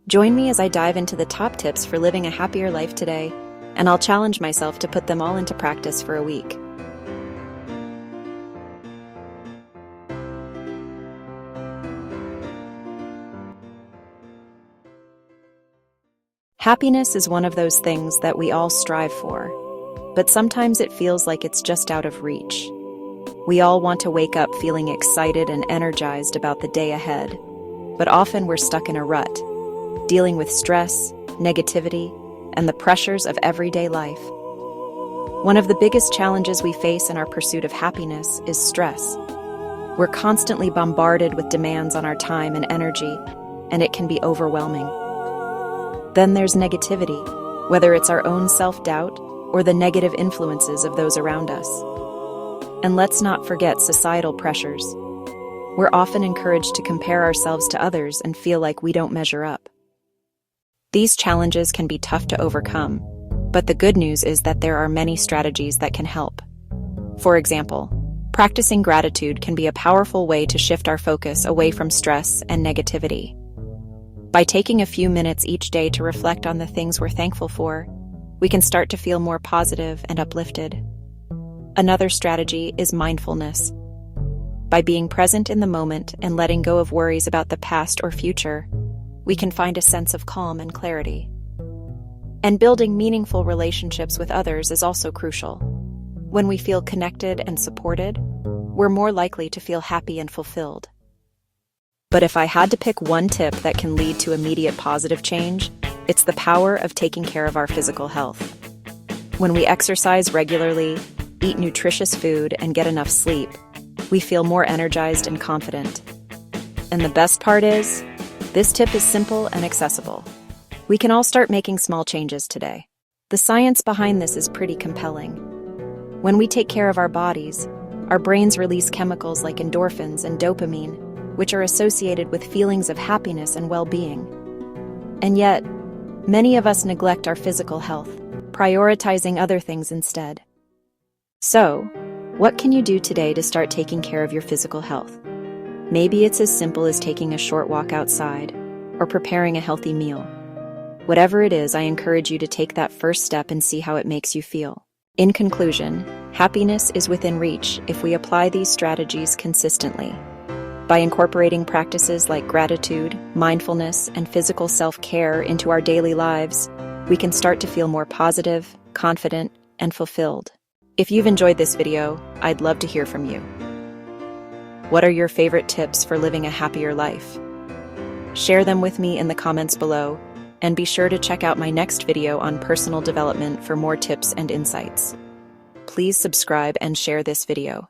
Join me as I dive into the top tips for living a happier life today, and I'll challenge myself to put them all into practice for a week. Happiness is one of those things that we all strive for, but sometimes it feels like it's just out of reach. We all want to wake up feeling excited and energized about the day ahead, but often we're stuck in a rut, dealing with stress, negativity, and the pressures of everyday life. One of the biggest challenges we face in our pursuit of happiness is stress. We're constantly bombarded with demands on our time and energy, and it can be overwhelming. Then there's negativity, whether it's our own self-doubt or the negative influences of those around us. And let's not forget societal pressures. We're often encouraged to compare ourselves to others and feel like we don't measure up. These challenges can be tough to overcome, but the good news is that there are many strategies that can help. For example, practicing gratitude can be a powerful way to shift our focus away from stress and negativity. By taking a few minutes each day to reflect on the things we're thankful for, we can start to feel more positive and uplifted. Another strategy is mindfulness. By being present in the moment and letting go of worries about the past or future, we can find a sense of calm and clarity. And building meaningful relationships with others is also crucial. When we feel connected and supported, we're more likely to feel happy and fulfilled. But if I had to pick one tip that can lead to immediate positive change, it's the power of taking care of our physical health. When we exercise regularly, eat nutritious food, and get enough sleep, we feel more energized and confident. And the best part is, this tip is simple and accessible. We can all start making small changes today. The science behind this is pretty compelling. When we take care of our bodies, our brains release chemicals like endorphins and dopamine, which are associated with feelings of happiness and well-being. And yet, many of us neglect our physical health, prioritizing other things instead. So, what can you do today to start taking care of your physical health? Maybe it's as simple as taking a short walk outside or preparing a healthy meal. Whatever it is, I encourage you to take that first step and see how it makes you feel. In conclusion, happiness is within reach if we apply these strategies consistently. By incorporating practices like gratitude, mindfulness, and physical self-care into our daily lives, we can start to feel more positive, confident, and fulfilled. If you've enjoyed this video, I'd love to hear from you. What are your favorite tips for living a happier life? Share them with me in the comments below, and be sure to check out my next video on personal development for more tips and insights. Please subscribe and share this video.